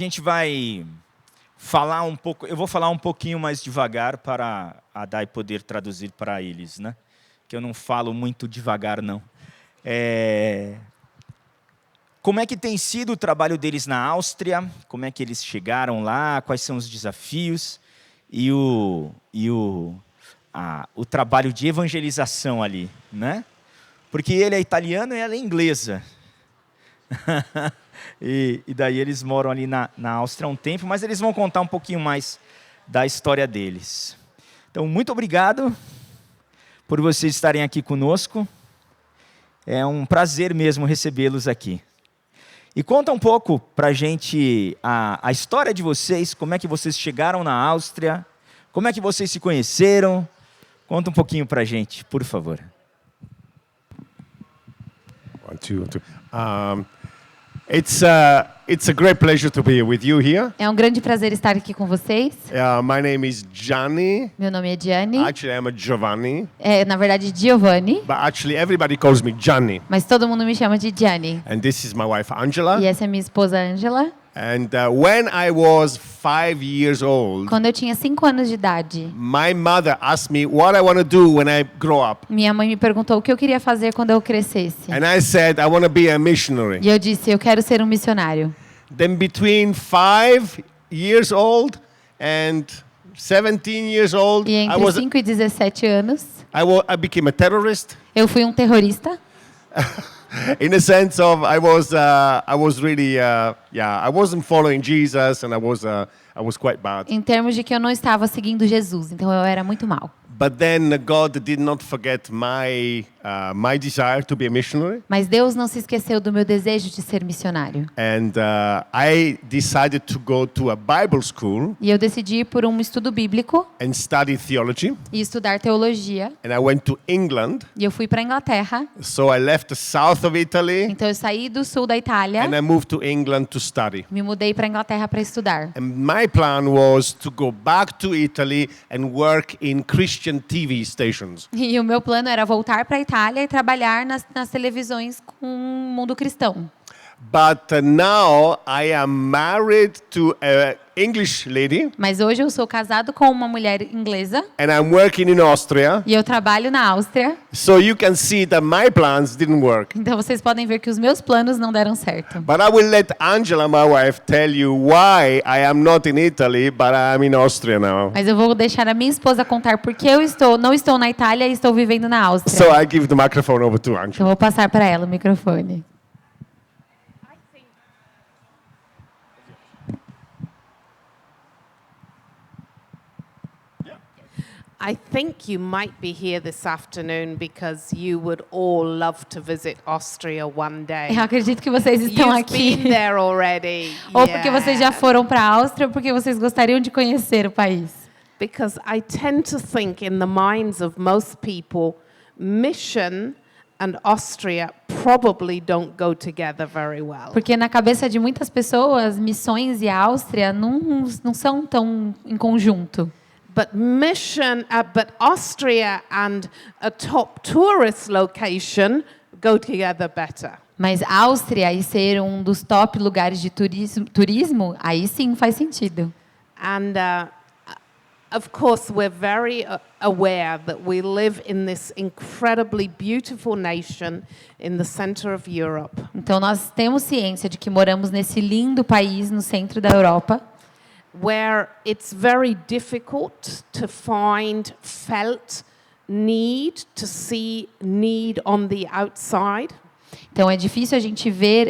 A gente vai falar um pouco, eu vou falar um pouquinho mais devagar para a Dai poder traduzir para eles, né? Que eu não falo muito devagar, não. Como é que tem sido o trabalho deles na Áustria? Como é que eles chegaram lá? Quais são os desafios? E o trabalho de evangelização ali, né? Porque ele é italiano e ela é inglesa. E daí eles moram ali na Áustria há um tempo, mas eles vão contar um pouquinho mais da história deles. Então, muito obrigado por vocês estarem aqui conosco. É um prazer mesmo recebê-los aqui. E conta um pouco para a gente a história de vocês, como é que vocês chegaram na Áustria, como é que vocês se conheceram. Conta um pouquinho para a gente, por favor. One, two. It's a great pleasure to be with you here. É um grande prazer estar aqui com vocês. My name is Gianni. Meu nome é Gianni. Actually, I'm a Giovanni. Na verdade, Giovanni. But actually, everybody calls me Gianni. Mas todo mundo me chama de Gianni. And this is my wife, Angela. E essa é minha esposa, Angela. And when I was 5 years old, Quando eu tinha 5 anos de idade, my mother asked me what I want to do when I grow up. minha mãe me perguntou o que eu queria fazer quando eu crescesse. And I said, I want to be a missionary. E eu disse, eu quero ser um missionário. Then between 5 years old and 17 years old, E entre 5 e 17 anos, I became a terrorist. eu fui um terrorista. In the sense of I was really I wasn't following Jesus, and I was quite bad. Em termos de que eu não estava seguindo Jesus, então eu era muito mal. But then God did not forget my desire to be a missionary. Mas Deus não se esqueceu do meu desejo de ser missionário. And I decided to go to a Bible school. E eu decidi ir por um estudo bíblico And study theology. e estudar teologia. And I went to England. E eu fui para a Inglaterra. So I left the south of Italy. Então eu saí do sul da Itália. And I moved to England to study. Me mudei para a Inglaterra para estudar. And my plan was to go back to Italy and work in Christian TV stations. E o meu plano era voltar para a Itália e trabalhar nas televisões com o mundo cristão. But now I am married to an English lady. Mas hoje eu sou casado com uma mulher inglesa. And I'm working in Austria. E eu trabalho na Áustria. So you can see that my plans didn't work. Então vocês podem ver que os meus planos não deram certo. But I will let Angela, my wife, tell you why I am not in Italy, but I am in Austria now. Mas eu vou deixar a minha esposa contar por que eu não estou na Itália e estou vivendo na Áustria. So I give the microphone over to Angela. Então eu vou passar para ela o microfone. I think you might be here this afternoon because you would all love to visit Austria one day. Eu acredito que vocês estão You've aqui. been there already. Ou porque vocês já foram para a Áustria ou porque vocês gostariam de conhecer o país. Because I tend to think in the minds of most people, mission and Austria probably don't go together very well. Porque na cabeça de muitas pessoas, missões e Áustria não são tão em conjunto. But Austria and a top tourist location go together better. Mas Áustria e ser um dos top lugares de turismo, aí sim faz sentido. And of course, we're very aware that we live in this incredibly beautiful nation in the center of Europe. Então nós temos ciência de que moramos nesse lindo país no centro da Europa, where it's very difficult to find felt need, to see need on the outside. Então é difícil a gente ver,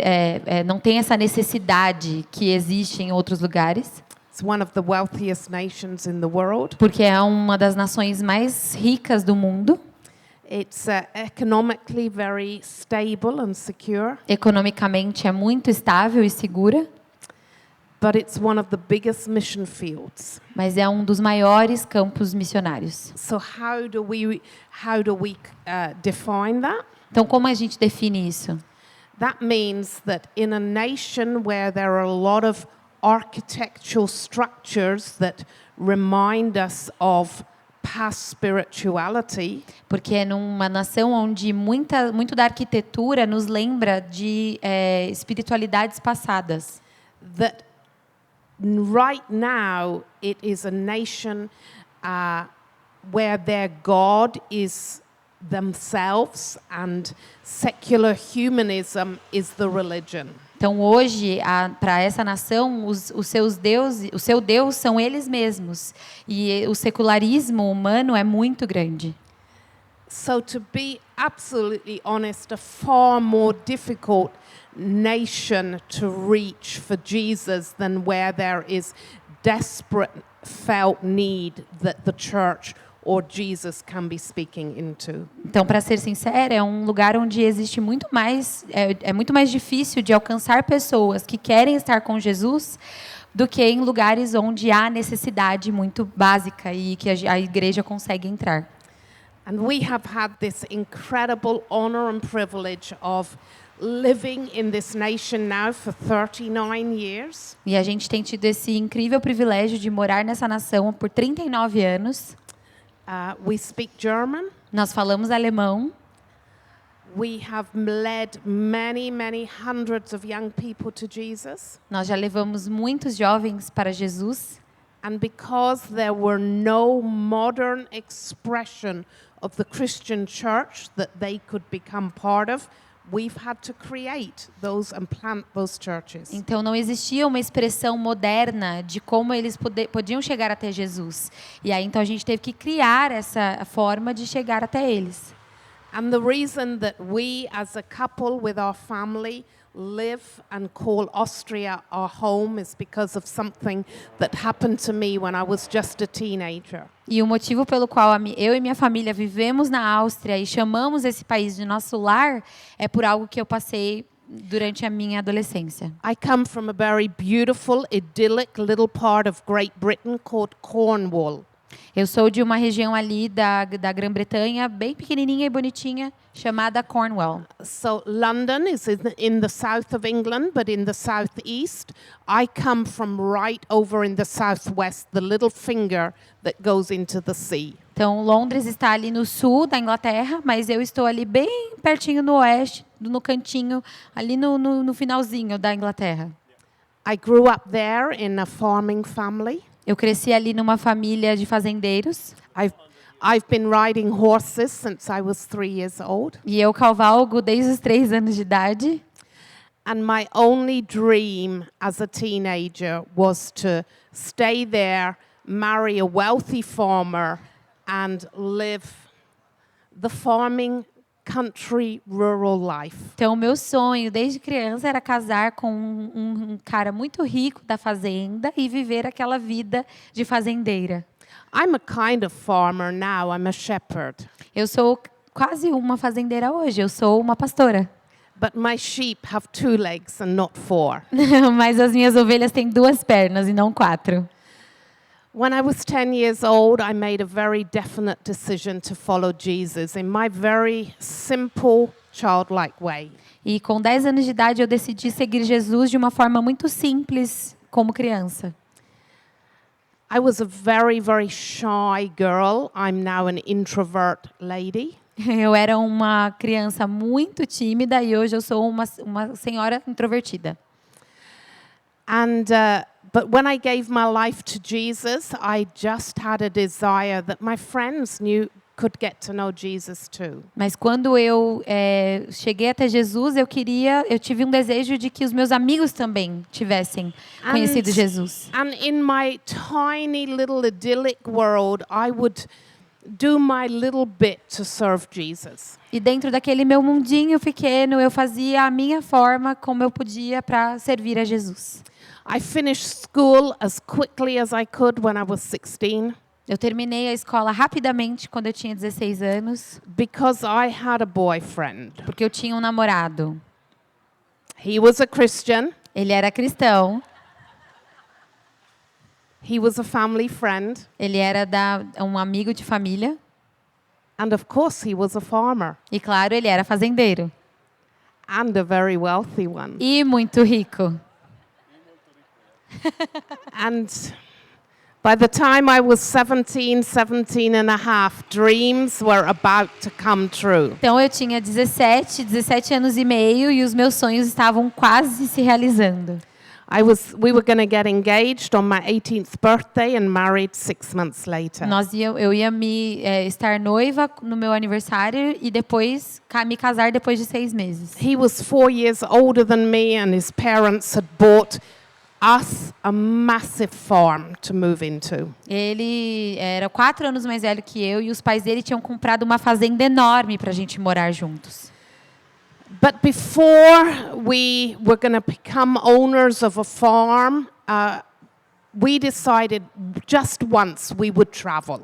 não tem essa necessidade que existe em outros lugares. It's one of the wealthiest nations in the world. Porque é uma das nações mais ricas do mundo. It's economically very stable and secure. Economicamente é muito estável e segura. But it's one of the biggest mission fields. Mas é um dos maiores campos missionários. So how do we define that? Então como a gente define isso? That means that in a nation where there are a lot of architectural structures that remind us of past spirituality. Porque é numa nação onde muito da arquitetura nos lembra de espiritualidades passadas. That right now, it is a nation where their God is themselves and secular humanism is the religion. Então hoje, para essa nação, o seu Deus são eles mesmos. E o secularismo humano é muito grande. So to be absolutely honest, a far more difficult nation to reach for Jesus than where there is desperate felt need that the church or Jesus can be speaking into. Então, para ser sincera, é um lugar onde existe muito mais, é muito mais difícil de alcançar pessoas que querem estar com Jesus do que em lugares onde há necessidade muito básica e que a igreja consegue entrar. And we have had this incredible honor and privilege of living in this nation now for 39 years. E a gente tem tido esse incrível privilégio de morar nessa nação por 39 anos. We speak German. Nós falamos alemão. We have led many, many hundreds of young people to Jesus. Nós já levamos muitos jovens para Jesus. And because there were no modern expression of the Christian church that they could become part of, we've had to create those and plant those churches. Então não existia uma expressão moderna de como eles podiam chegar até Jesus. E aí então a gente teve que criar essa forma de chegar até eles. And the reason that we as a couple with our family live and call Austria our home is because of something that happened to me when I was just a teenager. E o motivo pelo qual eu e minha família vivemos na Áustria e chamamos esse país de nosso lar é por algo que eu passei durante a minha adolescência. I come from a very beautiful, idyllic little part of Great Britain called Cornwall. Eu sou de uma região ali da Grã-Bretanha, bem pequenininha e bonitinha, chamada Cornwall. So London is in the south of England, but in the southeast. I come from right over in the southwest, the little finger that goes into the sea. Então, Londres está ali no sul da Inglaterra, mas eu estou ali bem pertinho no oeste, no cantinho, ali no finalzinho da Inglaterra. I grew up there in a farming family. Eu cresci ali numa família de fazendeiros. I've been riding horses since I was 3 years old. E eu cavalgo desde os 3 anos de idade. And my only dream as a teenager was to stay there, marry a wealthy farmer, and live the farming country rural life. Então, o meu sonho desde criança era casar com um cara muito rico da fazenda e viver aquela vida de fazendeira. I'm a kind of farmer now. I'm a shepherd. Eu sou quase uma fazendeira hoje. Eu sou uma pastora. But my sheep have 2 legs and not 4. Mas as minhas ovelhas têm 2 pernas e não 4. When I was 10 years old, I made a very definite decision to follow Jesus in my very simple, childlike way. E com 10 anos de idade eu decidi seguir Jesus de uma forma muito simples, como criança. I was a very, very shy girl. I'm now an introvert lady. Eu era uma criança muito tímida e hoje eu sou uma senhora introvertida. And but when I gave my life to Jesus, I just had a desire that my friends could get to know Jesus too. Mas quando eu cheguei até Jesus, eu tive um desejo de que os meus amigos também tivessem conhecido Jesus. And in my tiny little idyllic world, I would do my little bit to serve Jesus. E dentro daquele meu mundinho pequeno, eu fazia a minha forma como eu podia para servir a Jesus. I finished school as quickly as I could when I was 16. Eu terminei a escola rapidamente quando eu tinha 16 anos. Because I had a boyfriend. Porque eu tinha um namorado. He was a Christian. Ele era cristão. He was a family friend. Ele era um amigo de família. And of course he was a farmer. E claro, ele era fazendeiro. And a very wealthy one. E muito rico. And by the time I was 17 and a half, dreams were about to come true. Então eu tinha 17 anos e meio e os meus sonhos estavam quase se realizando. We were going to get engaged on my 18th birthday and married 6 months later. Eu ia estar noiva no meu aniversário e depois me casar depois de 6 meses. He was 4 years older than me, and his parents had bought us a massive farm to move into. Ele era 4 anos mais velho que eu e os pais dele tinham comprado uma fazenda enorme para a gente morar juntos. But before we were going to become owners of a farm, we decided just once we would travel.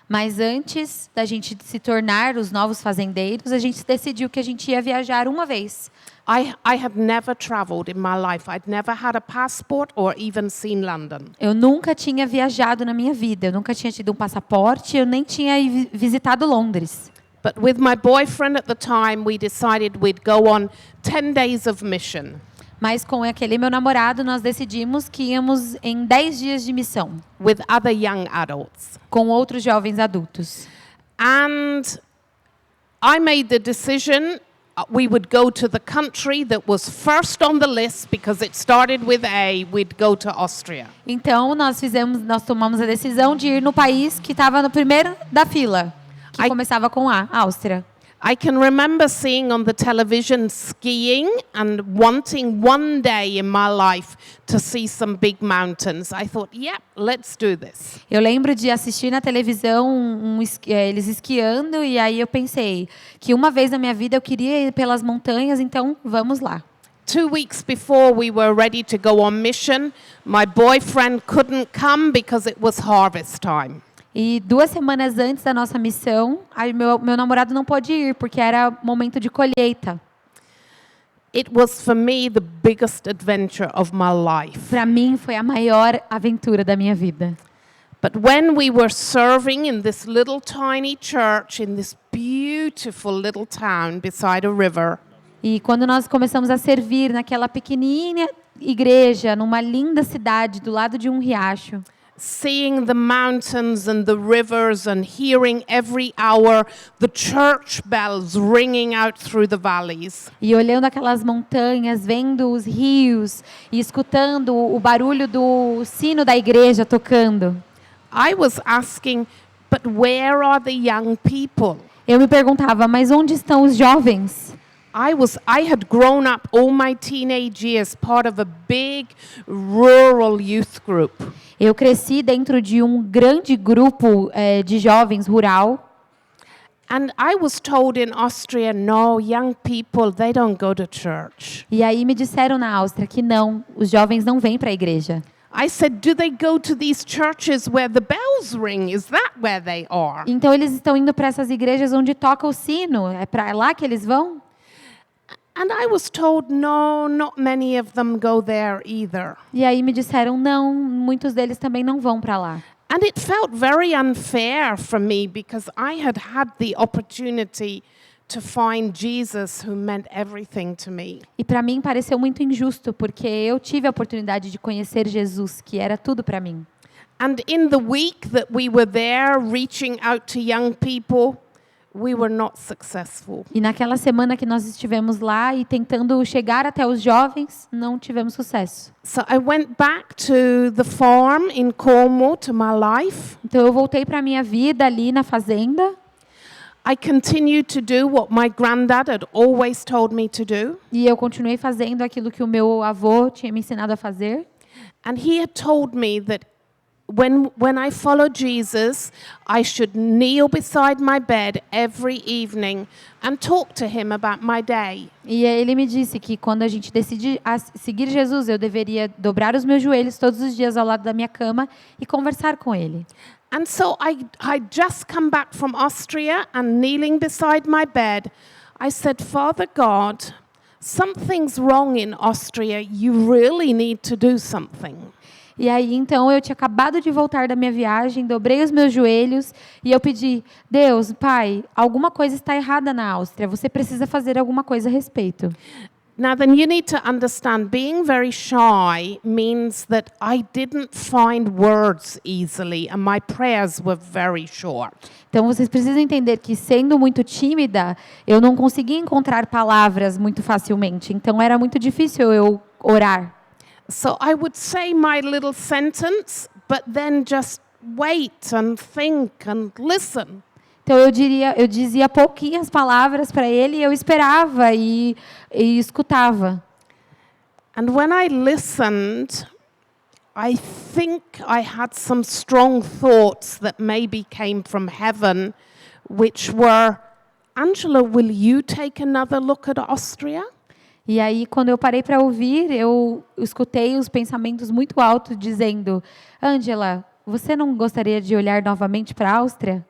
Mas antes da gente se tornar os novos fazendeiros, a gente decidiu que a gente ia viajar uma vez. I had never traveled in my life. I'd never had a passport or even seen London. Eu nunca tinha viajado na minha vida, eu nunca tinha tido um passaporte, eu nem tinha visitado Londres. But with my boyfriend at the time, we decided we'd go on 10 days of mission. Mas com aquele meu namorado, nós decidimos que íamos em 10 dias de missão. With other young adults. Com outros jovens adultos. And I made the decision we would go to the country that was first on the list because it started with A. We'd go to Austria. Então nós tomamos a decisão de ir no país que estava no primeiro da fila, que começava com A, Áustria. I can remember seeing on the television skiing and wanting one day in my life to see some big mountains. I thought, yeah, let's do this. Eu lembro de assistir na televisão eles esquiando e aí eu pensei que uma vez na minha vida eu queria ir pelas montanhas, então vamos lá. 2 weeks before we were ready to go on mission, my boyfriend couldn't come because it was harvest time. E 2 semanas antes da nossa missão, meu namorado não pôde ir, porque era momento de colheita. It was for me the biggest adventure of my life. Para mim foi a maior aventura da minha vida. But when we were serving in this little tiny church in this beautiful little town beside a river. E quando nós começamos a servir naquela pequenina igreja, numa linda cidade do lado de um riacho. Seeing the mountains and the rivers and hearing every hour the church bells ringing out through the valleys. E olhando aquelas montanhas, vendo os rios e escutando o barulho do sino da igreja tocando. I was asking, but where are the young people? Eu me perguntava, mas onde estão os jovens? I had grown up all my teenage years part of a big rural youth group. Eu cresci dentro de um grande grupo de jovens rural. And I was told in Austria, no, young people, they don't go to church. E aí me disseram na Áustria que não, os jovens não vêm para a igreja. I said, do they go to these churches where the bells ring? Is that where they are? Então eles estão indo para essas igrejas onde toca o sino. É para lá que eles vão? And I was told, no, not many of them go there either. E aí me disseram, não, muitos deles também não vão para lá. And it felt very unfair for me because I had the opportunity to find Jesus who meant everything to me. E para mim pareceu muito injusto, porque eu tive a oportunidade de conhecer Jesus, que era tudo para mim. And in the week that we were there reaching out to young people, we were not successful. E naquela semana que nós estivemos lá e tentando chegar até os jovens, não tivemos sucesso. So I went back to the farm in Cornwall to my life. Então eu voltei para a minha vida ali na fazenda. I continued to do what my granddad had always told me to do. E eu continuei fazendo aquilo que o meu avô tinha me ensinado a fazer. And he had told me that when I follow Jesus, I should kneel beside my bed every evening and talk to him about my day. E ele me disse que quando a gente decide seguir Jesus, eu deveria dobrar os meus joelhos todos os dias ao lado da minha cama e conversar com ele. And so I'd just come back from Austria and kneeling beside my bed, I said, Father God, something's wrong in Austria. You really need to do something. E aí, então, eu tinha acabado de voltar da minha viagem, dobrei os meus joelhos e eu pedi, Deus, Pai, alguma coisa está errada na Áustria, você precisa fazer alguma coisa a respeito. Now then you need to understand, being very shy means that I didn't find words easily and my prayers were very short. Então, vocês precisam entender que, sendo muito tímida, eu não conseguia encontrar palavras muito facilmente. Então, era muito difícil eu orar. So I would say my little sentence, but then just wait and think and listen. Então eu dizia pouquinhas palavras para ele, e eu esperava e escutava. And when I listened, I think I had some strong thoughts that maybe came from heaven, which were, Angela, will you take another look at Austria? E aí, quando eu parei para ouvir, eu escutei os pensamentos muito altos dizendo: Angela, você não gostaria de olhar novamente para a Áustria?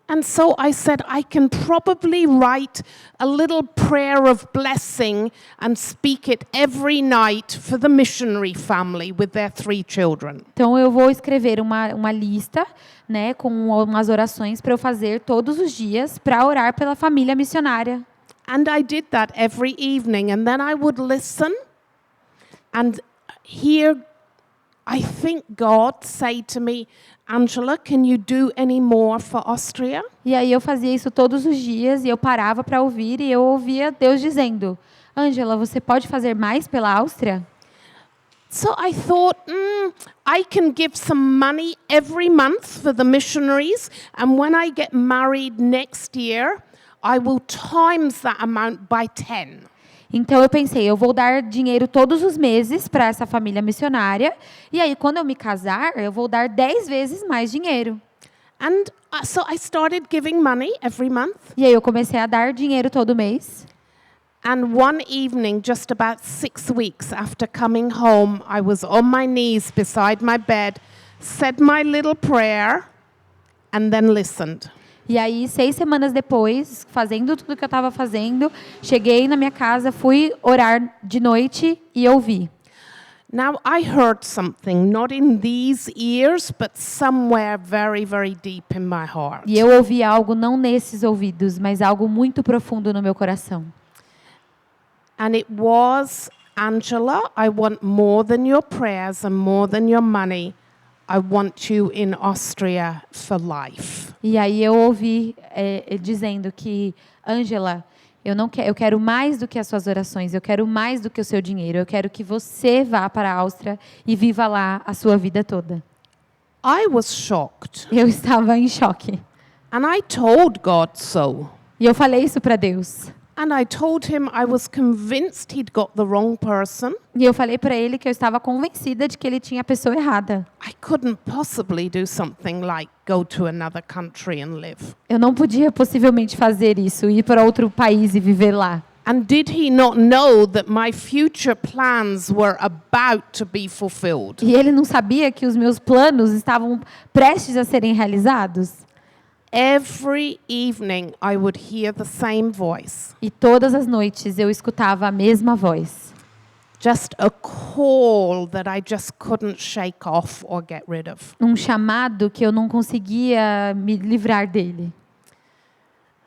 And so I said, I can probably write a little prayer of blessing and speak it every night for the missionary family with their 3 children. Então eu vou escrever uma lista, né, com umas orações para eu fazer todos os dias para orar pela família missionária. And I did that every evening, and then I would listen and hear, I think God say to me, Angela, can you do any more for Austria? E aí eu fazia isso todos os dias e eu parava para ouvir e eu ouvia Deus dizendo: Angela, você pode fazer mais pela Áustria? So I thought, I can give some money every month for the missionaries, and when I get married next year, I will times that amount by 10. Então eu pensei, eu vou dar dinheiro todos os meses para essa família missionária, e aí quando eu me casar, eu vou dar 10 vezes mais dinheiro. And so I started giving money every month. E aí eu comecei a dar dinheiro todo mês. And one evening, just about 6 weeks after coming home, I was on my knees beside my bed, said my little prayer, and then listened. E aí, 6 semanas depois, fazendo tudo que eu estava fazendo, cheguei na minha casa, fui orar de noite e ouvi. Now, I heard something, not in these ears, but somewhere very, very deep in my heart. E eu ouvi algo não nesses ouvidos, mas algo muito profundo no meu coração. And it was, Angela, I want more than your prayers and more than your money. I want you in Austria for life. E aí eu ouvi dizendo que, Angela, eu quero mais do que as suas orações, eu quero mais do que o seu dinheiro, eu quero que você vá para a Áustria e viva lá a sua vida toda. I was shocked. Eu estava em choque. And I told God so. E eu falei isso para Deus. And I told him I was convinced he'd got the wrong person. E eu falei para ele que eu estava convencida de que ele tinha a pessoa errada. I couldn't possibly do something like go to another country and live. Eu não podia possivelmente fazer isso, ir para outro país e viver lá. And did he not know that my future plans were about to be fulfilled? E ele não sabia que os meus planos estavam prestes a serem realizados? Every evening I would hear the same voice. E todas as noites eu escutava a mesma voz. Just a call that I just couldn't shake off or get rid of. Um chamado que eu não conseguia me livrar dele.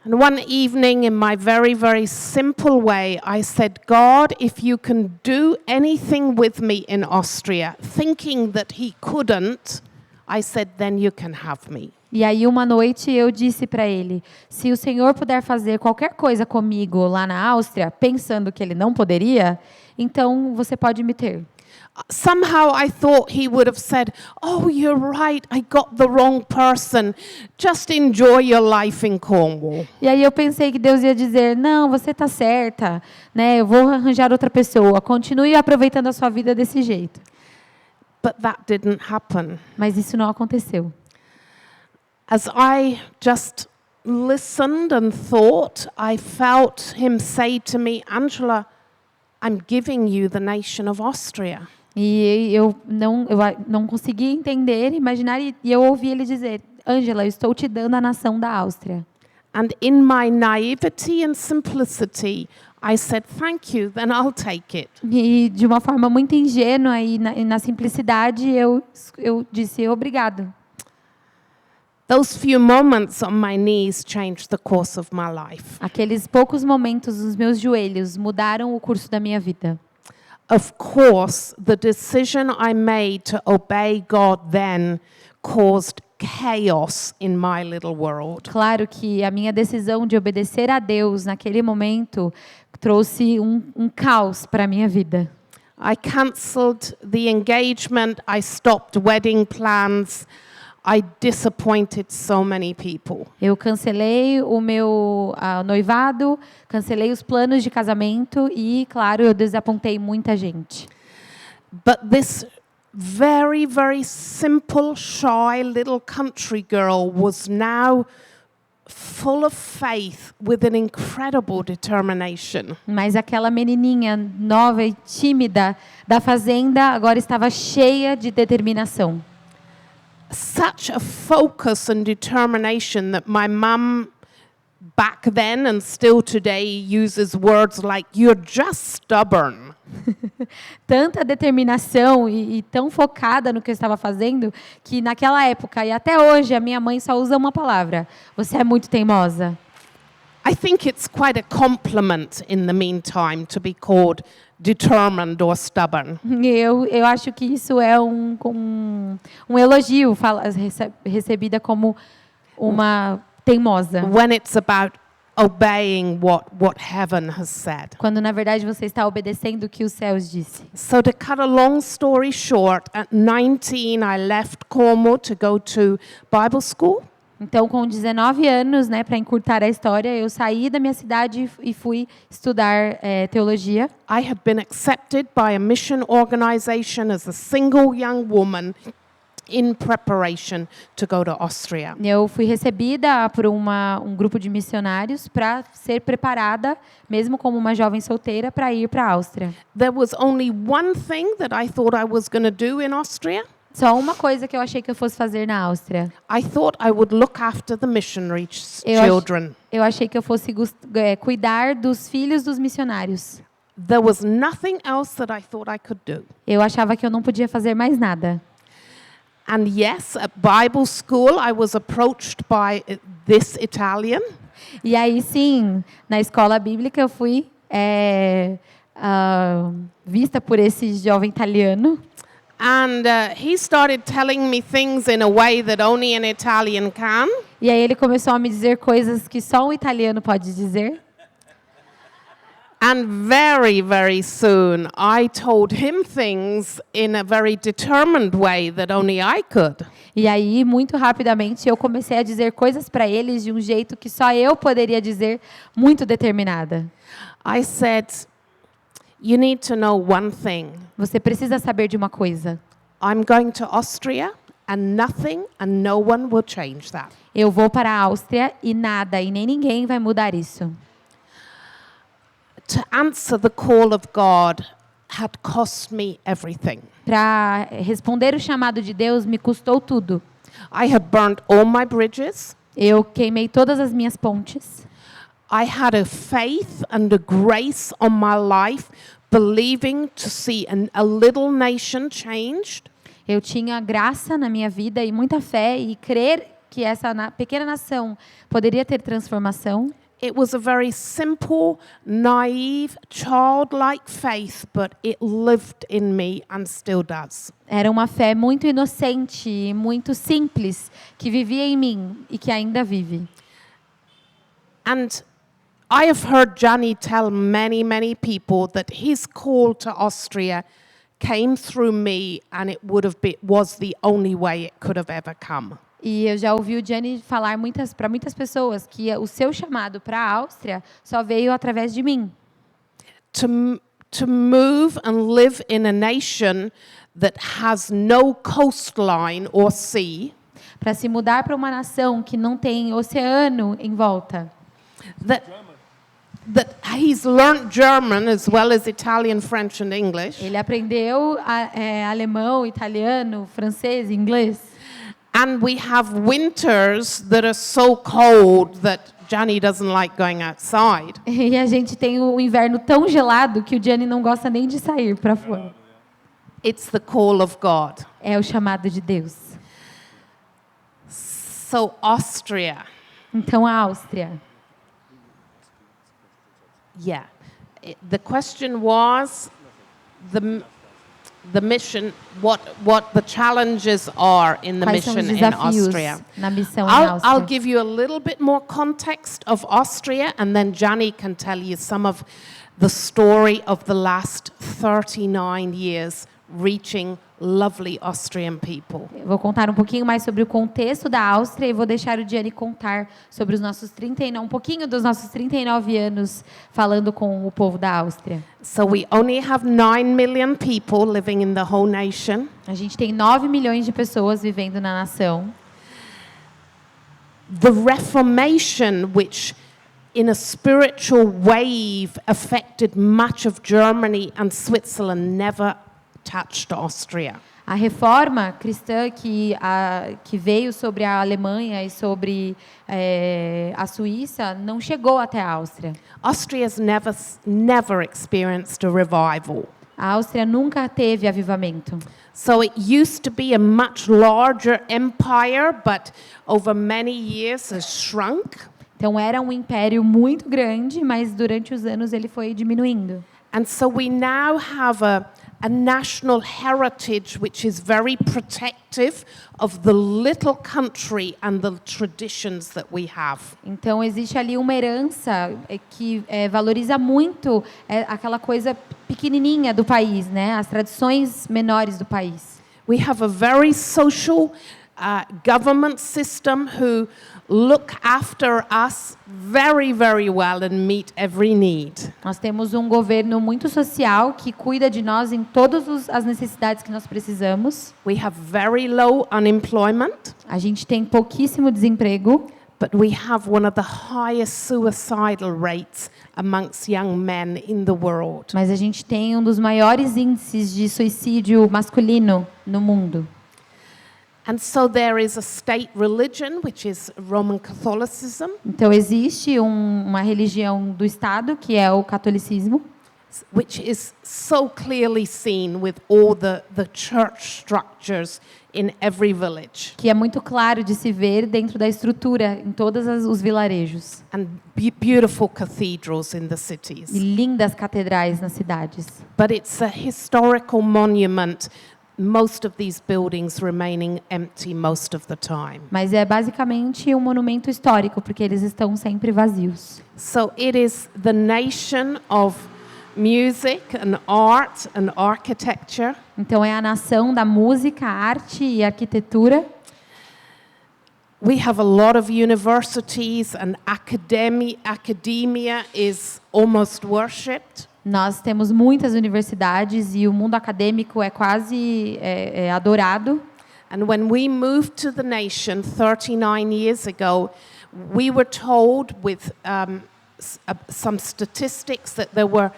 And one evening, in my very, very simple way, I said, God, if you can do anything with me in Austria, thinking that he couldn't, I said, then you can have me. E aí uma noite eu disse para ele, se o Senhor puder fazer qualquer coisa comigo lá na Áustria, pensando que ele não poderia, então você pode me ter. Somehow I thought he would have said, oh, you're right, I got the wrong person. Just enjoy your life in Cornwall. E aí eu pensei que Deus ia dizer, não, você está certa, né? Eu vou arranjar outra pessoa, continue aproveitando a sua vida desse jeito. But that didn't happen. Mas isso não aconteceu. As I just listened and thought, I felt him say to me, Angela, I'm giving you the nation of Austria. E eu não consegui entender, imaginar, e eu ouvi ele dizer, Angela, eu estou te dando a nação da Áustria. And in my naivety and simplicity, I said, thank you, then I'll take it. E de uma forma muito ingênua e na simplicidade, eu disse, obrigado. Those few moments on my knees changed the course of my life. Aqueles poucos momentos nos meus joelhos mudaram o curso da minha vida. Of course, the decision I made to obey God then caused chaos in my little world. Claro que a minha decisão de obedecer a Deus naquele momento trouxe um caos para a minha vida. I cancelled the engagement. I stopped wedding plans. I disappointed so many people. Eu cancelei o meu noivado, cancelei os planos de casamento e, claro, eu desapontei muita gente. But this very, very simple, shy little country girl was now full of faith with an incredible determination. Mas aquela menininha nova e tímida da fazenda agora estava cheia de determinação. Such a focus and determination that my mum back then and still today uses words like, "You're just stubborn." Tanta determinação e tão focada no que eu estava fazendo, que naquela época e até hoje a minha mãe só usa uma palavra: você é muito teimosa. I think it's quite a compliment in the meantime to be called determined or stubborn. Eu acho que isso é um elogio recebida como uma teimosa. When it's about obeying what heaven has said. Quando na verdade você está obedecendo o que os céus disse. So to cut a long story short, at 19 I left Cornwall to go to Bible school. Então, com 19 anos, né, para encurtar a história, eu saí da minha cidade e fui estudar teologia. I had been accepted by a mission organization as a single young woman in preparation to go to Austria. Eu fui recebida por um grupo de missionários para ser preparada, mesmo como uma jovem solteira, para ir para a Áustria. There was only one thing that I thought I was going to do in Austria. Só uma coisa que eu achei que eu fosse fazer na Áustria. I thought I would look after the missionary children. Eu achei que eu fosse cuidar dos filhos dos missionários. There was nothing else that I thought I could do. Eu achava que eu não podia fazer mais nada. And yes, at Bible school I was approached by this Italian. E aí sim, na escola bíblica eu fui vista por esse jovem italiano. And he started telling me things in a way that only an Italian can. E aí ele começou a me dizer coisas que só um italiano pode dizer. And very, very soon I told him things in a very determined way that only I could. E aí, muito rapidamente, eu comecei a dizer coisas para eles de um jeito que só eu poderia dizer, muito determinada. I said, "You need to know one thing. Você precisa saber de uma coisa. I'm going to Austria and nothing and no one will change that." Eu vou para a Áustria e nada e nem ninguém vai mudar isso. To answer the call of God had cost me everything. Para responder o chamado de Deus me custou tudo. I had burnt all my bridges. Eu queimei todas as minhas pontes. I had a faith and a grace on my life, believing to see a little nation changed. Eu tinha graça na minha vida e muita fé e crer que essa pequena nação poderia ter transformação. It was a very simple, naive, childlike faith, but it lived in me and still does. Era uma fé muito inocente e muito simples que vivia em mim e que ainda vive. And I have heard Gianni tell many, many people that his call to Austria came through me and it was the only way it could have ever come. E eu já ouvi o Gianni falar para muitas pessoas que o seu chamado para a Áustria só veio através de mim. To move and live in a nation that has no coastline or sea. Para se mudar para uma nação que não tem oceano em volta. That he's learned German as well as Italian, French and English. Ele aprendeu alemão, italiano, francês, inglês. And we have winters that are so cold that Gianni doesn't like going outside. E a gente tem o inverno tão gelado que o Gianni não gosta nem de sair para fora. It's the call of God. É o chamado de Deus. So Austria. Então a Áustria. Yeah. The question was the mission, what the challenges are in the Quais são mission os in desafios Austria. na missão em Áustria? I'll give you a little bit more context of Austria, and then Gianni can tell you some of the story of the last 39 years reaching lovely Austrian people. Eu vou contar um pouquinho mais sobre o contexto da Áustria e vou deixar o Gianni contar sobre os nossos um pouquinho dos nossos 39 anos falando com o povo da Áustria. So we only have 9 million people living in the whole nation. A gente tem 9 milhões de pessoas vivendo na nação. The Reformation, which in a spiritual wave affected much of Germany and Switzerland, never touched Austria. A reforma cristã que veio sobre a Alemanha e sobre a Suíça não chegou até a Áustria. Austria's never experienced a revival. A Áustria nunca teve avivamento. So it used to be a much larger empire, but over many years has shrunk. Então era um império muito grande, mas durante os anos ele foi diminuindo. And so we now have a national heritage which is very protective of the little country and the traditions that we have. Então existe ali uma herança que valoriza muito aquela coisa pequenininha do país, né? As tradições menores do país. We have a very social government system who look after us very, very well and meet every need. Nós temos um governo muito social que cuida de nós em todas as necessidades que nós precisamos. We have very low unemployment. A gente tem pouquíssimo desemprego. But we have one of the highest suicidal rates amongst young men in the world. Mas a gente tem um dos maiores índices de suicídio masculino no mundo. And so there is a state religion, which is Roman Catholicism. Então existe uma religião do Estado, que é o catolicismo, which is so clearly seen with all the church structures in every village. que é muito claro de se ver dentro da estrutura em todos os vilarejos. And beautiful cathedrals in the cities. E lindas catedrais nas cidades. But it's a historical monument. Most of these buildings remaining empty most of the time. Mas é basicamente um monumento histórico, porque eles estão sempre vazios. So it is the nation of music and art and architecture. Então é a nação da música, arte e arquitetura. We have a lot of universities and academia is almost worshipped. Nós temos muitas universidades e o mundo acadêmico é quase adorado. And when we moved to the nation 39 years ago, we were told with some statistics that there were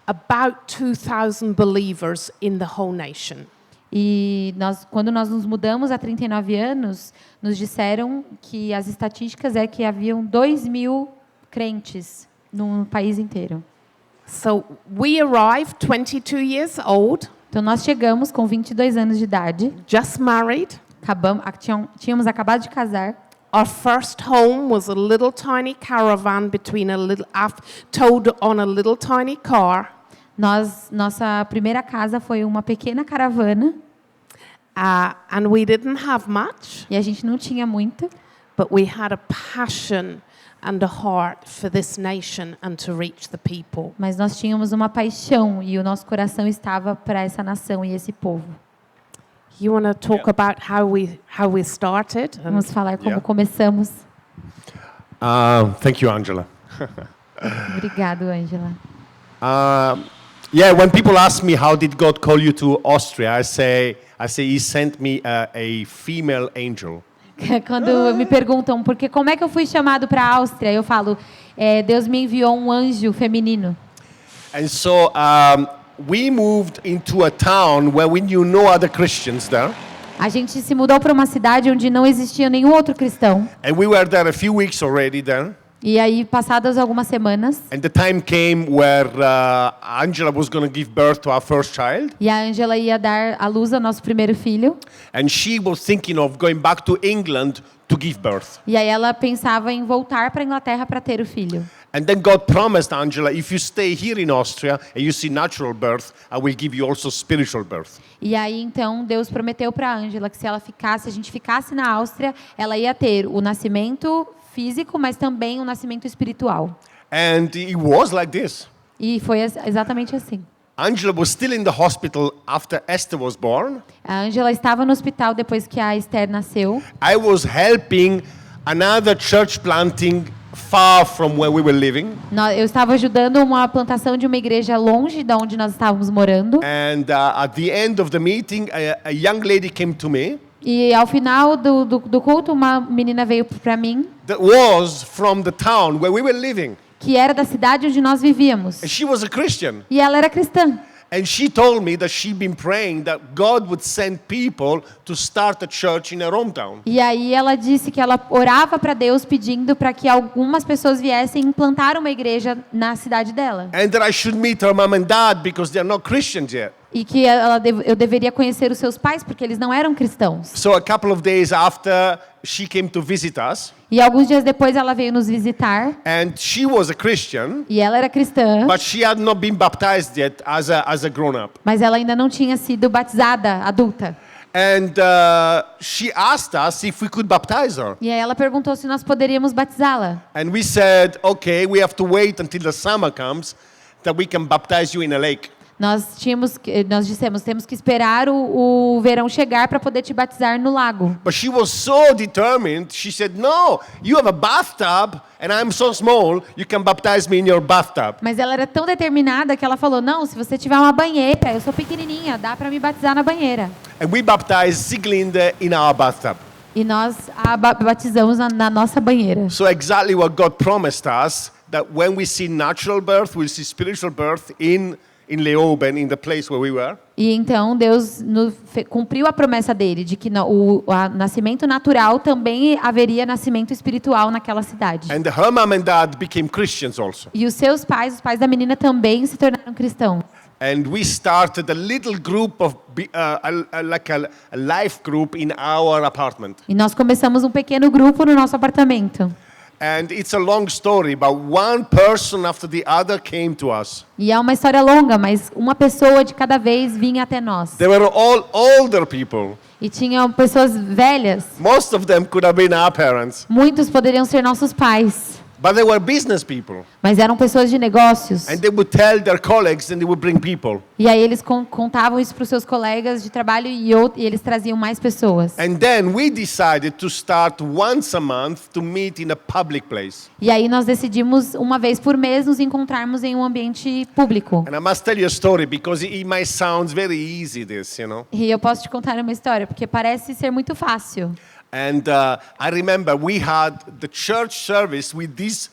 about 2,000 believers in the whole nation. E quando nós nos mudamos há 39 anos, nos disseram que as estatísticas é que haviam 2.000 crentes no país inteiro. So we arrived 22 years old. Então nós chegamos com 22 anos de idade. Just married. Tínhamos acabado de casar. Our first home was a little tiny caravan towed on a little tiny car. Nossa primeira casa foi uma pequena caravana. And we didn't have much. E a gente não tinha muito. But we had a passion and a heart for this nation and to reach the people. Mas nós tínhamos uma paixão e o nosso coração estava para essa nação e esse povo. You want to talk about how we started? Vamos falar como começamos. Thank you, Angela. Obrigado, Angela. When people ask me how did God call you to Austria, I say He sent me a female angel. Quando me perguntam como é que eu fui chamado para a Áustria, eu falo, Deus me enviou um anjo feminino. And so we moved into a town where we knew no other Christians there. A gente se mudou para uma cidade onde não existia nenhum outro cristão. And we were there a few weeks already then. E aí, passadas algumas semanas, And the time came where Angela was going to give birth to our first child. e a Angela ia dar à luz ao nosso primeiro filho. And she was thinking of going back to England to give birth. E aí ela pensava em voltar para a Inglaterra para ter o filho. And then God promised Angela, if you stay here in Austria and you see natural birth, I will give you also spiritual birth. E aí então Deus prometeu para a Angela que se a gente ficasse na Áustria, ela ia ter o nascimento físico, mas também o nascimento espiritual. And it was like this. E foi exatamente assim. Angela was still in the hospital after Esther was born. A Ângela estava no hospital depois que a Esther nasceu. I was helping another church planting far from where we were living. Eu estava ajudando uma plantação de uma igreja longe de onde nós estávamos morando. And at the end of the meeting, a young lady came to me E ao final do culto, uma menina veio para mim, that was from the town where we were living. que era da cidade onde nós vivíamos. And she was a Christian. E ela era cristã. And she told me that she'd been praying that God would send people to start a church in her hometown. E aí ela disse que ela orava para Deus pedindo para que algumas pessoas viessem implantar uma igreja na cidade dela. And that I should meet her mom and dad because they're not Christians yet. E que eu deveria conhecer os seus pais porque eles não eram cristãos. So a couple of days after, she came to visit us. E alguns dias depois ela veio nos visitar. And she was a Christian, E ela era cristã, but she had not been baptized yet as a grown-up. mas ela ainda não tinha sido batizada adulta. And she asked us if we could baptize her. E aí ela perguntou se nós poderíamos batizá-la. And we said, okay, we have to wait until the summer comes that we can baptize you in a lake. Nós dissemos, temos que esperar o verão chegar para poder te batizar no lago. But she was so determined, she said, no, you have a bathtub and I'm so small, you can baptize me in your bathtub. Mas ela era tão determinada que ela falou, não, se você tiver uma banheira, eu sou pequenininha, dá para me batizar na banheira. And we baptized Sieglinde in our bathtub. E nós a batizamos na nossa banheira. So exactly what God promised us, that when we see natural birth, we'll see spiritual birth in Leoben, in the place where we were. E então Deus cumpriu a promessa dele de que o nascimento natural também haveria nascimento espiritual naquela cidade. And her mom and dad became Christians also. E os seus pais, os pais da menina também se tornaram cristãos. And we started a little group of, like a life group in our apartment. E nós começamos um pequeno grupo no nosso apartamento. And it's a long story, but one person after the other came to us. E é uma história longa, mas uma pessoa de cada vez vinha até nós. They were all older people. E tinham pessoas velhas. Most of them could have been our parents. Muitos poderiam ser nossos pais. But they were business people. Mas eram pessoas de negócios. And they would tell their colleagues and they would bring people. E aí eles contavam isso para os seus colegas de trabalho e eles traziam mais pessoas. And then we decided to start once a month to meet in a public place. E aí nós decidimos uma vez por mês nos encontrarmos em um ambiente público. And I must tell you a story because it might sound very easy this, you know. E eu posso te contar uma história porque parece ser muito fácil. And I remember we had the church service with these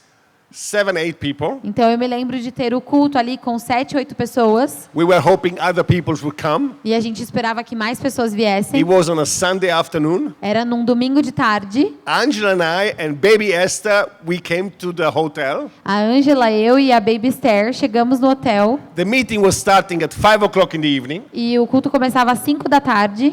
7, 8 people. Então eu me lembro de ter o culto ali com 7, 8 pessoas. We were hoping other people would come. E a gente esperava que mais pessoas viessem. It was on a Sunday afternoon. Era num domingo de tarde. Angela and I and baby Esther, we came to the hotel. A Ângela, eu e a Baby Esther chegamos no hotel. The meeting was starting at 5 o'clock in the evening. E o culto começava às 5 da tarde.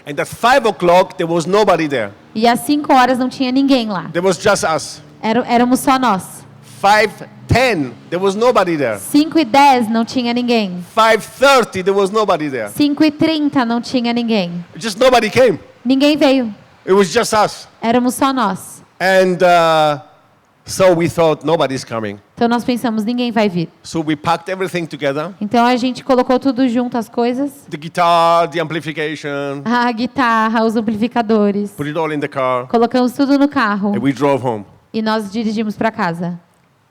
And at 5 o'clock, there was nobody there. E às 5 horas não tinha ninguém lá. There was just us. Éramos só nós. 5:10, there was nobody there. 5:10 não tinha ninguém. 5:30, there was nobody there. 5:30 não tinha ninguém. Just nobody came. Ninguém veio. It was just us. Éramos só nós. And so we thought, nobody's coming. Então nós pensamos, ninguém vai vir. So we packed everything together. Então a gente colocou tudo junto, as coisas. The guitar, the amplification, A guitarra, os amplificadores. put it all in the car. Colocamos tudo no carro. And we drove home. E nós dirigimos para casa.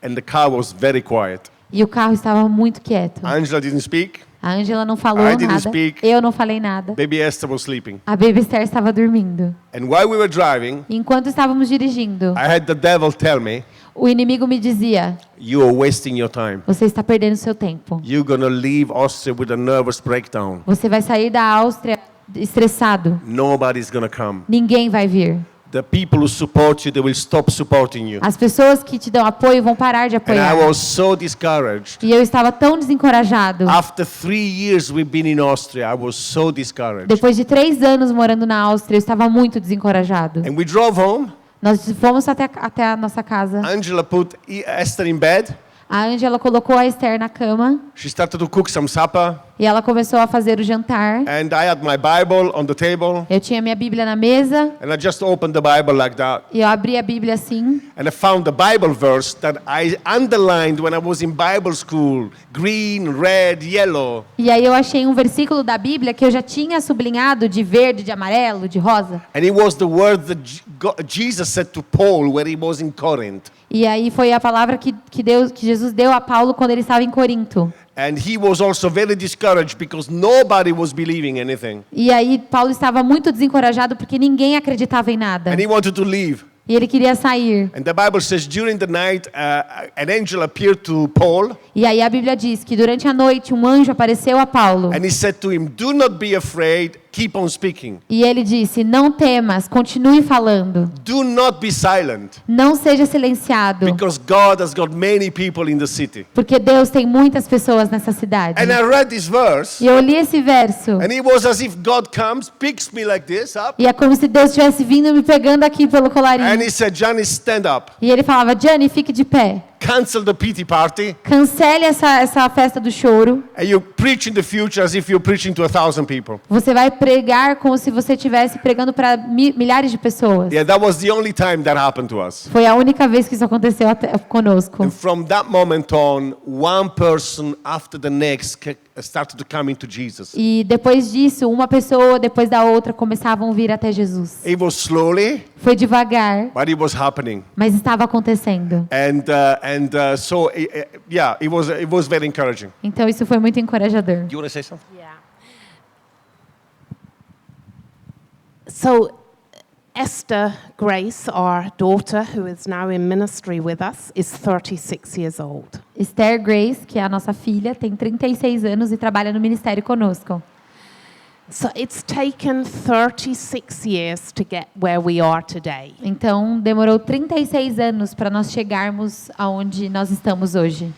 And the car was very quiet. E o carro estava muito quieto. Angela didn't speak. A Ângela não falou I didn't nada. speak. Eu não falei nada. Baby Esther was sleeping. A Baby Esther estava dormindo. And while we were driving, Enquanto estávamos dirigindo, I had the devil tell me, o inimigo me dizia: you are wasting your time. você está perdendo seu tempo. You're going to leave Austria with a nervous breakdown. Você vai sair da Áustria estressado. Nobody's going to come. Ninguém vai vir. The people who support you, they will stop supporting you. As pessoas que te dão apoio vão parar de And apoiar. I was so discouraged. E eu estava tão desencorajado. After 3 years we've been in Austria, I was so discouraged. Depois de 3 anos morando na Áustria, eu estava muito desencorajado. And we drove home. Nós fomos até a nossa casa. Angela put Esther in bed. A Ângela colocou a Esther na cama. She started to cook some supper. E ela começou a fazer o jantar. And I had my Bible on the table. Eu tinha minha Bíblia na mesa. And I just opened the Bible like that. E eu abri a Bíblia assim. And I found the Bible verse that I underlined when I was in Bible school. Green, red, yellow. E aí eu achei um versículo da Bíblia que eu já tinha sublinhado de verde, de amarelo, de rosa. And it was the word that Jesus said to Paul when he was in Corinth. E aí foi a palavra que Jesus deu a Paulo quando ele estava em Corinto. And he was also very discouraged because nobody was believing anything. E aí Paulo estava muito desencorajado porque ninguém acreditava em nada. And he wanted to leave. E ele queria sair. And the Bible says during the night an angel appeared to Paul. E aí a Bíblia diz que durante a noite um anjo apareceu a Paulo. And he said to him, "Do not be afraid, keep on speaking. E ele disse: "Não temas, continue falando. Do not be silent, Não seja silenciado, because God has got many people in the city." porque Deus tem muitas pessoas nessa cidade." And I read this verse, E eu li esse verso. and it was as if God comes, picks me like this up, E é como se Deus estivesse vindo me pegando aqui pelo colarinho. and he said, "Johnny, stand up. E ele falava: "Johnny, fique de pé. Cancel the pity party, Cancele essa festa do choro. and you preach in the future as if you're preaching to 1,000 people." Você vai pregar como se você estivesse pregando para milhares de pessoas." Yeah, that was the only time that happened to us. Foi a única vez que isso aconteceu conosco. And from that moment on, one person after the next started to come into Jesus. E depois disso, uma pessoa depois da outra começavam a vir até Jesus. It was slowly, Foi devagar, but it was happening. mas estava acontecendo. So it was very encouraging. Então isso foi muito encorajador. You want to say something? Yeah. So, Esther Grace, our daughter, who is now in ministry with us, is 36 years old. Esther Grace, que é a nossa filha, tem 36 anos e trabalha no ministério conosco. So it's taken 36 years to get where we are today. Então demorou 36 anos para nós chegarmos aonde nós estamos hoje.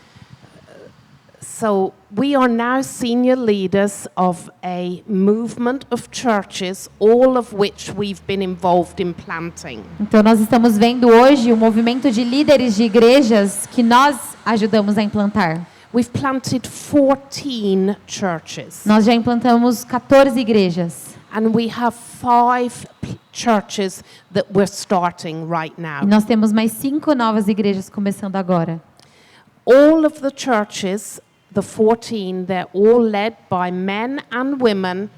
So we are now senior leaders of a movement of churches, all of which we've been involved in planting. Então nós estamos vendo hoje um movimento de líderes de igrejas que nós ajudamos a implantar. We've planted 14 churches. Nós já implantamos 14 igrejas. And we have 5 churches that we're starting right E now. nós temos mais 5 novas igrejas começando agora. All of the churches, the 14, they're all led by men and women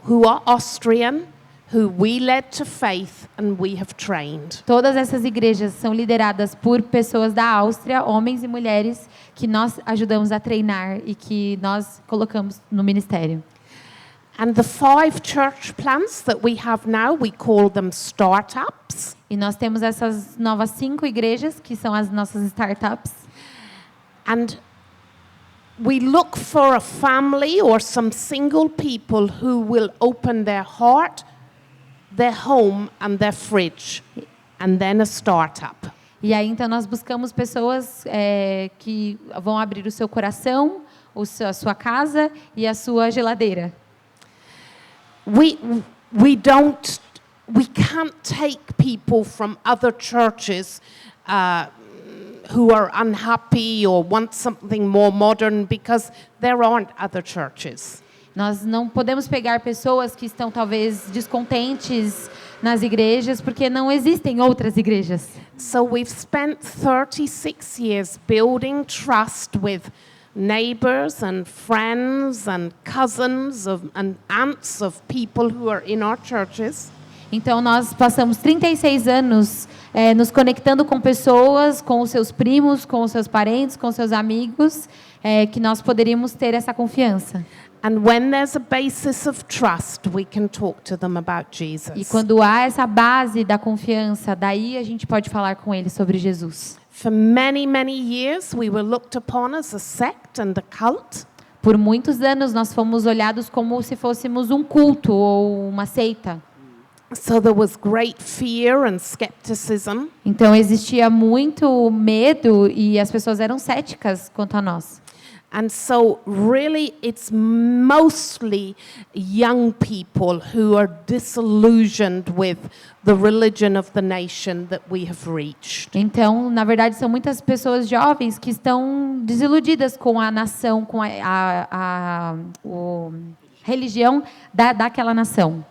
who are Austrian, who we led to faith and we have trained. Todas essas igrejas são lideradas por pessoas da Áustria, homens e mulheres, que nós ajudamos a treinar e que nós colocamos no ministério. And the 5 church plants that we have now, we call them startups. E nós temos essas novas 5 igrejas, que são as nossas startups. And we look for a family or some single people who will open their heart, their home and their fridge, and then a startup. E aí, então, nós buscamos pessoas que vão abrir o seu coração, a sua casa e a sua geladeira. We can't take people from other churches who are unhappy or want something more modern because there aren't other churches. Nós não podemos pegar pessoas que estão talvez descontentes nas igrejas porque não existem outras igrejas. So we've spent 36 years building trust with neighbors and friends and cousins and aunts of people who are in our churches. Então nós passamos 36 anos nos conectando com pessoas, com os seus primos, com os seus parentes, com os seus amigos, que nós poderíamos ter essa confiança. And when there's a basis of trust, we can talk to them about Jesus. E quando há essa base da confiança, daí a gente pode falar com eles sobre Jesus. For many, many years, we were looked upon as a sect and a cult. Por muitos anos nós fomos olhados como se fôssemos um culto ou uma seita. So there was great fear and skepticism. Então existia muito medo e as pessoas eram céticas quanto a nós. And so really it's mostly young people who are disillusioned with the religion of the nation that we have reached. Então, na verdade, são muitas pessoas jovens que estão desiludidas com a nação, com a religião daquela nação.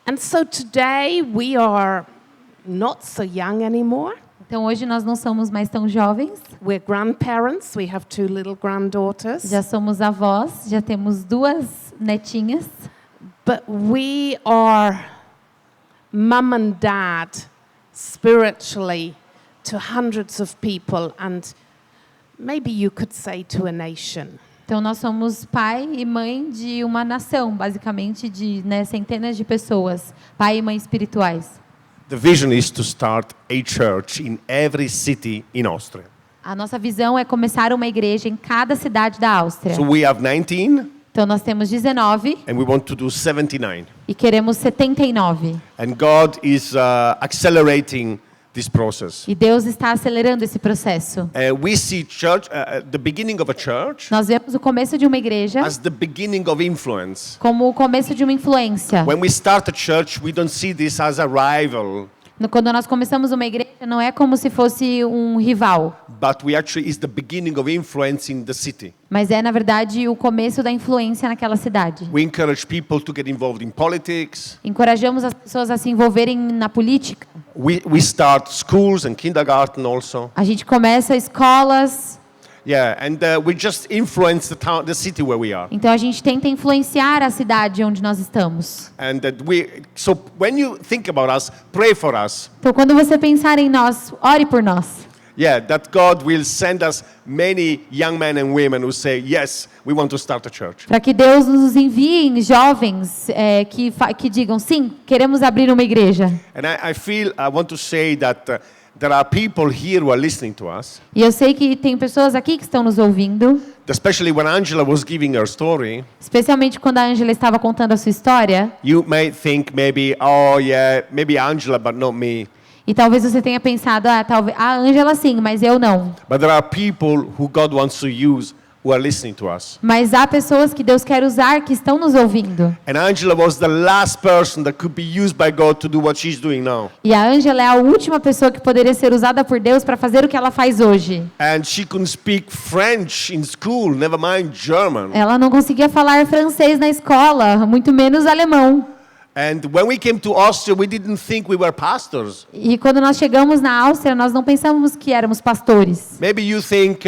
And so today we are not so young anymore. Então, hoje nós não somos mais tão jovens. We're grandparents. We have 2 little granddaughters. Já somos avós, já temos 2 netinhas. But we are mum and dad spiritually to hundreds of people and maybe you could say to a nation. Então, nós somos pai e mãe de uma nação, basicamente de centenas de pessoas. Pai e mãe espirituais. The vision is to start a church in every city in Austria. A nossa visão é começar uma igreja em cada cidade da Áustria. So we have 19 Então, nós temos 19 and we want to do 79. e queremos 79. And God is accelerating this process. E Deus está acelerando esse processo. We see church, the beginning of a church Nós vemos o começo de uma igreja as the beginning of influence. como o começo de uma influência. When we start a church, we don't see this as a rival, Quando nós começamos uma igreja, não é como se fosse um rival, but we actually is the beginning of influence in the city. mas é, na verdade, o começo da influência naquela cidade. We encourage people to get involved in politics. Encorajamos as pessoas a se envolverem na política. We start schools and kindergarten also. A gente começa escolas. Yeah, and we just influence the city where we are. Então a gente tenta influenciar a cidade onde nós estamos. And so when you think about us, pray for us. Então quando você pensar em nós, ore por nós. Yeah, that God will send us many young men and women who say, yes, we want to start a church. Para que Deus nos envie jovens que digam, sim, queremos abrir uma igreja. And I want to say that there are people here who are listening to us. E eu sei que tem pessoas aqui que estão nos ouvindo, Especially when Angela was giving her story, especialmente quando a Ângela estava contando a sua história. you may think maybe, oh yeah, maybe Angela, but not me. E talvez você tenha pensado, talvez a Ângela sim, mas eu não. But there are people who God wants to use who are listening to us. Mas há pessoas que Deus quer usar que estão nos ouvindo. And Angela was the last person that could be used by God to do what she's doing now. E a Ângela é a última pessoa que poderia ser usada por Deus para fazer o que ela faz hoje. And she couldn't speak French in school, never mind German. Ela não conseguia falar francês na escola, muito menos alemão. And when we came to Austria, we didn't think we were pastors. E quando nós chegamos na Áustria, nós não pensamos que éramos pastores. Maybe you think,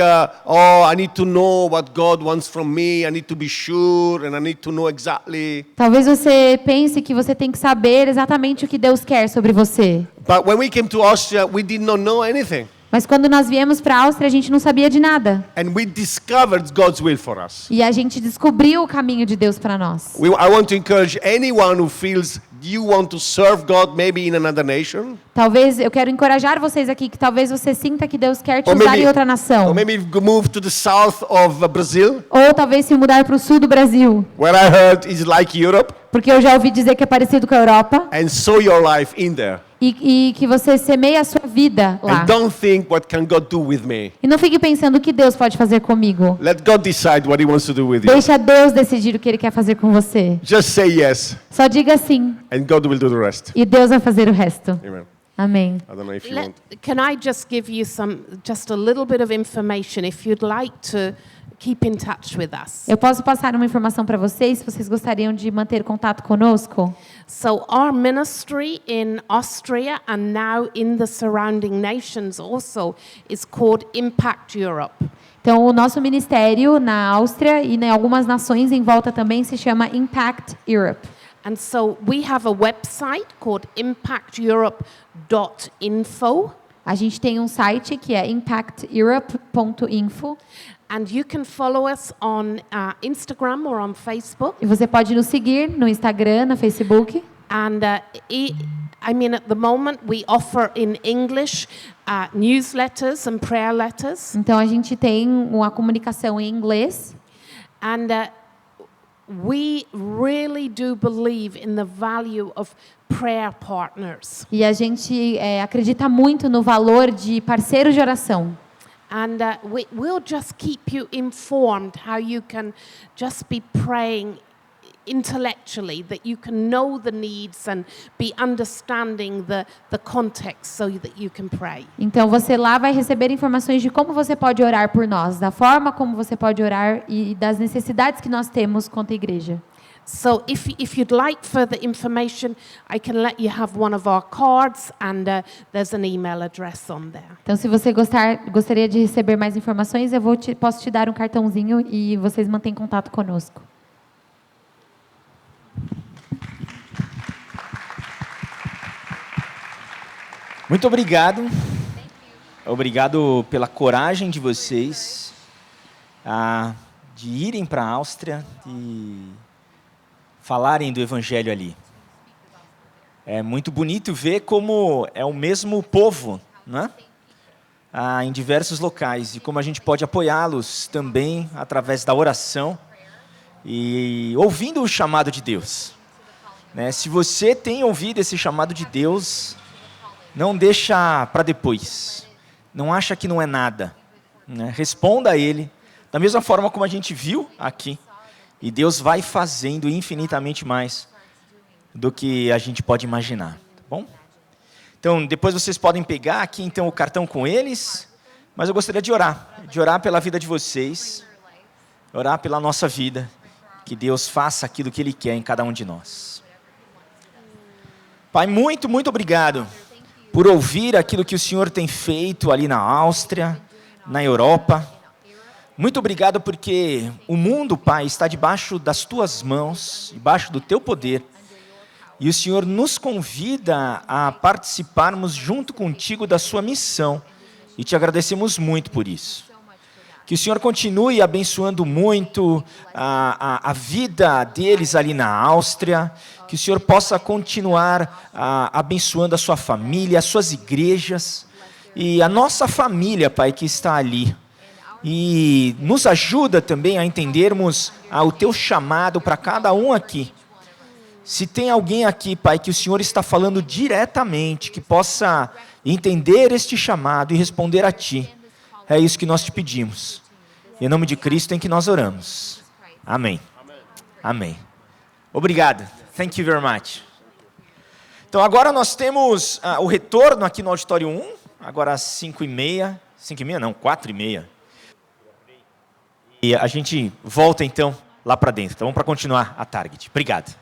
oh, I need to know what God wants from me. I need to be sure, and I need to know exactly. Talvez você pense que você tem que saber exatamente o que Deus quer sobre você. But when we came to Austria, we did not know anything. Mas quando nós viemos para a Áustria, a gente não sabia de nada. And we discovered God's will for us. E a gente descobriu o caminho de Deus para nós. I want to encourage anyone who feels you want to serve God maybe in another nation. Talvez, eu quero encorajar vocês aqui que talvez você sinta que Deus quer te usar em outra nação. Or maybe move to the south of Brazil, Ou talvez se mudar para o sul do Brasil. where I heard is like Europe, Porque eu já ouvi dizer que é parecido com a Europa. and sow your life in there. E que você semeie a sua vida lá. And don't think, what can God do with me? E não fique pensando o que Deus pode fazer comigo. Let God decide what He wants to do with you. Deixa Deus decidir o que Ele quer fazer com você. Just say yes, Só diga sim and God will do the rest. e Deus vai fazer o resto. Amen. Amém. I don't know if you want. Can I just give you just a little bit of information if you'd like to keep in touch with us? Eu posso passar uma informação para vocês, se vocês gostariam de manter contato conosco? So our ministry in Austria and now in the surrounding nations also is called Impact Europe. Então, o nosso ministério na Áustria e em algumas nações em volta também se chama Impact Europe. And so we have a website called impacteurope.info. A gente tem um site que é impacteurope.info. And you can follow us on Instagram or on Facebook. E você pode nos seguir no Instagram, no Facebook. And I mean, at the moment, we offer in English newsletters and prayer letters. Então, a gente tem uma comunicação em inglês. And we really do believe in the value of prayer partners. E a gente acredita muito no valor de parceiros de oração. And we'll just keep you informed how you can just be praying intellectually, that you can know the needs and be understanding the context so that you can pray. Então você lá vai receber informações de como você pode orar por nós, da forma como você pode orar e das necessidades que nós temos quanto a igreja. So if you'd like further information, I can let you have one of our cards, and there's an email address on there. Então se você gostaria de receber mais informações, posso te dar um cartãozinho e vocês mantêm contato conosco. Muito obrigado. Obrigado pela coragem de vocês de irem para a Áustria e falarem do Evangelho ali. É muito bonito ver como é o mesmo povo, né? Em diversos locais, e como a gente pode apoiá-los também através da oração e ouvindo o chamado de Deus. Né? Se você tem ouvido esse chamado de Deus, não deixa para depois. Não acha que não é nada. Né? Responda a Ele, da mesma forma como a gente viu aqui. E Deus vai fazendo infinitamente mais do que a gente pode imaginar. Tá bom? Então, depois vocês podem pegar aqui então o cartão com eles. Mas eu gostaria de orar pela vida de vocês. Orar pela nossa vida. Que Deus faça aquilo que Ele quer em cada um de nós. Pai, muito, muito obrigado por ouvir aquilo que o Senhor tem feito ali na Áustria, na Europa. Muito obrigado porque o mundo, Pai, está debaixo das Tuas mãos, debaixo do Teu poder. E o Senhor nos convida a participarmos junto contigo da Sua missão. E Te agradecemos muito por isso. Que o Senhor continue abençoando muito a vida deles ali na Áustria. Que o Senhor possa continuar abençoando a sua família, as suas igrejas e a nossa família, Pai, que está ali. E nos ajuda também a entendermos o Teu chamado para cada um aqui. Se tem alguém aqui, Pai, que o Senhor está falando diretamente, que possa entender este chamado e responder a Ti. É isso que nós te pedimos. Em nome de Cristo em que nós oramos. Amém. Amém. Obrigado. Thank you very much. Então agora nós temos o retorno aqui no Auditório 1. Agora às 5h30. 5h30 não, 4h30. E a gente volta então lá para dentro. Então vamos para continuar a Target. Obrigado.